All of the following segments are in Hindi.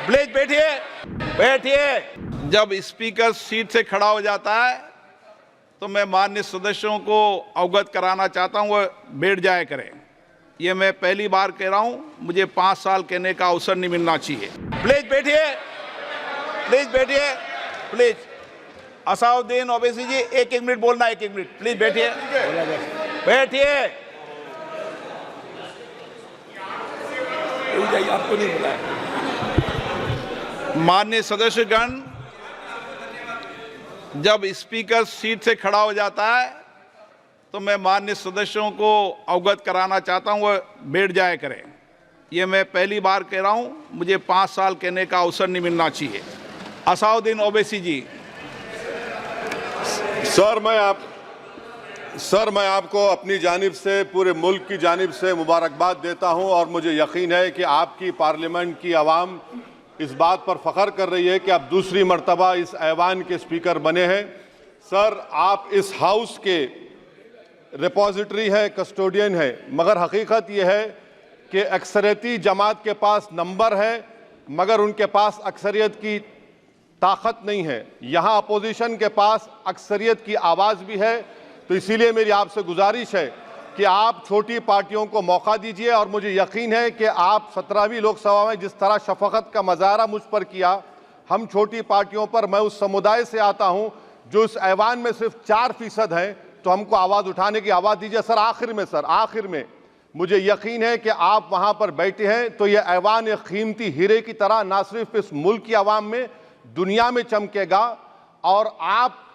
प्लीज बैठिए, बैठिए। जब स्पीकर सीट से खड़ा हो जाता है तो मैं माननीय सदस्यों को अवगत कराना चाहता हूं, वह बैठ जाया करें। ये मैं पहली बार कह रहा हूं, मुझे 5 साल कहने का अवसर नहीं मिलना चाहिए। प्लीज बैठिए, प्लीज बैठिए, प्लीज। असाउद्दीन ओवैसी जी, एक मिनट बोलना, एक मिनट, प्लीज बैठिए, बैठिए। आपको नहीं बुलाया। माननीय सदस्यगण, जब स्पीकर सीट से खड़ा हो जाता है तो मैं माननीय सदस्यों को अवगत कराना चाहता हूं, वह बैठ जाया करें। ये मैं पहली बार कह रहा हूं, मुझे 5 साल कहने का अवसर नहीं मिलना चाहिए। असाउद्दीन ओवैसी जी। सर, मैं आपको अपनी जानिब से, पूरे मुल्क की जानिब से मुबारकबाद देता हूं और मुझे यकीन है कि आपकी पार्लियामेंट की आवाम इस बात पर फ़ख्र कर रही है कि आप दूसरी मर्तबा इस ऐवान के स्पीकर बने हैं। सर, आप इस हाउस के रिपोजिटरी है, कस्टोडियन है, मगर हकीकत यह है कि अक्सरियती जमात के पास नंबर है मगर उनके पास अक्सरियत की ताकत नहीं है। यहाँ अपोजिशन के पास अक्सरियत की आवाज़ भी है, तो इसीलिए मेरी आपसे गुजारिश है कि आप छोटी पार्टियों को मौका दीजिए और मुझे यकीन है कि आप 17वीं लोकसभा में जिस तरह शफकत का मुजाहरा मुझ पर किया, हम छोटी पार्टियों पर, मैं उस समुदाय से आता हूं जो इस ऐवान में सिर्फ 4% हैं, तो हमको आवाज़ उठाने की आवाज़ दीजिए। सर, आखिर में मुझे यकीन है कि आप वहां पर बैठे हैं तो यह ऐवान एक कीमती हीरे की तरह ना सिर्फ इस मुल्क की आवाम में, दुनिया में चमकेगा और आप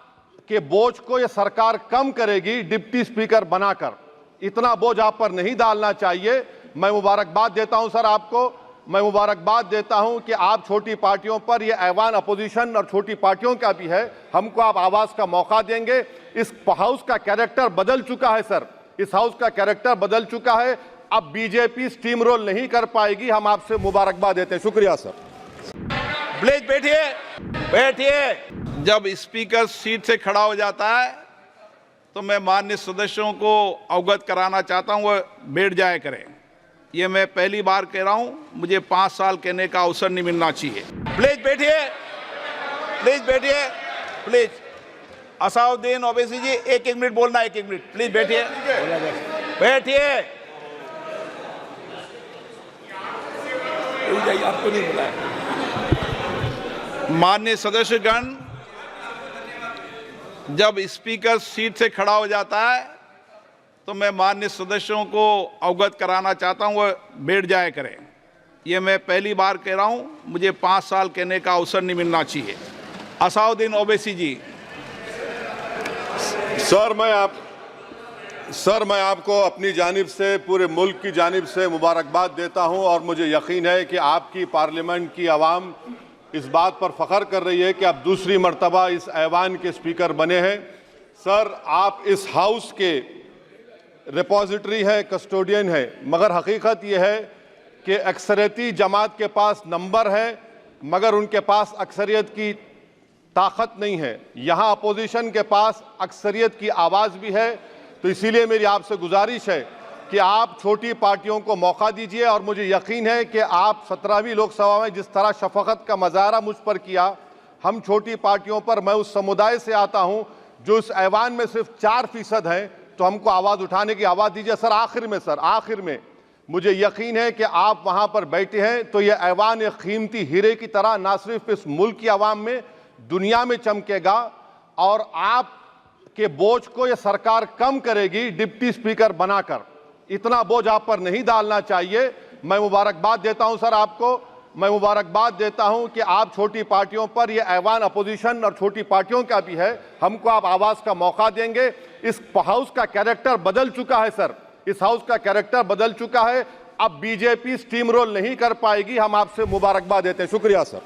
के बोझ को यह सरकार कम करेगी डिप्टी स्पीकर बनाकर। इतना बोझ आप पर नहीं डालना चाहिए। मैं मुबारकबाद देता हूं सर आपको, मैं मुबारकबाद देता हूं कि आप छोटी पार्टियों पर, यह ऐवान अपोजिशन और छोटी पार्टियों का भी है, हमको आप आवाज़ का मौका देंगे। इस हाउस का कैरेक्टर बदल चुका है सर, इस हाउस का कैरेक्टर बदल चुका है। अब बीजेपी स्टीम रोल नहीं कर पाएगी। हम आपसे मुबारकबाद देते हैं। शुक्रिया सर। प्लीज बैठिए, बैठिए। जब स्पीकर सीट से खड़ा हो जाता है तो मैं माननीय सदस्यों को अवगत कराना चाहता हूं, वह बैठ जाया करें। ये मैं पहली बार कह रहा हूं, मुझे 5 साल कहने का अवसर नहीं मिलना चाहिए। प्लीज बैठिए, प्लीज बैठिए, प्लीज। असाउद्दीन ओवैसी जी, एक मिनट बोलना, एक मिनट, प्लीज बैठिए, बैठिए। आपको नहीं बुलाया। माननीय सदस्यगण, जब स्पीकर सीट से खड़ा हो जाता है तो मैं माननीय सदस्यों को अवगत कराना चाहता हूं, वह बैठ जाया करें। ये मैं पहली बार कह रहा हूं, मुझे 5 साल कहने का अवसर नहीं मिलना चाहिए। असाउद्दीन ओवैसी जी। सर, मैं आपको अपनी जानिब से, पूरे मुल्क की जानिब से मुबारकबाद देता हूं और मुझे यकीन है कि आपकी पार्लियामेंट की आवाम इस बात पर फ़ख्र कर रही है कि आप दूसरी मर्तबा इस ऐवान के स्पीकर बने हैं। सर, आप इस हाउस के रिपोजिटरी है, कस्टोडियन है, मगर हकीकत यह है कि अक्सरियती जमात के पास नंबर है मगर उनके पास अक्सरियत की ताकत नहीं है। यहाँ अपोजिशन के पास अक्सरियत की आवाज़ भी है, तो इसीलिए मेरी आपसे गुजारिश है कि आप छोटी पार्टियों को मौका दीजिए और मुझे यकीन है कि आप 17वीं लोकसभा में जिस तरह शफकत का मुजाहरा मुझ पर किया, हम छोटी पार्टियों पर, मैं उस समुदाय से आता हूं जो इस ऐवान में सिर्फ 4% हैं, तो हमको आवाज़ उठाने की आवाज़ दीजिए। सर, आखिर में मुझे यकीन है कि आप वहां पर बैठे हैं तो यह ऐवान एक कीमती हीरे की तरह ना सिर्फ इस मुल्क की आवाम में, दुनिया में चमकेगा और आप के बोझ को यह सरकार कम करेगी डिप्टी स्पीकर बनाकर। इतना बोझ आप पर नहीं डालना चाहिए। मैं मुबारकबाद देता हूं सर आपको, मैं मुबारकबाद देता हूं कि आप छोटी पार्टियों पर, यह ऐवान अपोजिशन और छोटी पार्टियों का भी है, हमको आप आवाज़ का मौका देंगे। इस हाउस का कैरेक्टर बदल चुका है सर, इस हाउस का कैरेक्टर बदल चुका है। अब बीजेपी स्टीम रोल नहीं कर पाएगी। हम आपसे मुबारकबाद देते हैं। शुक्रिया सर।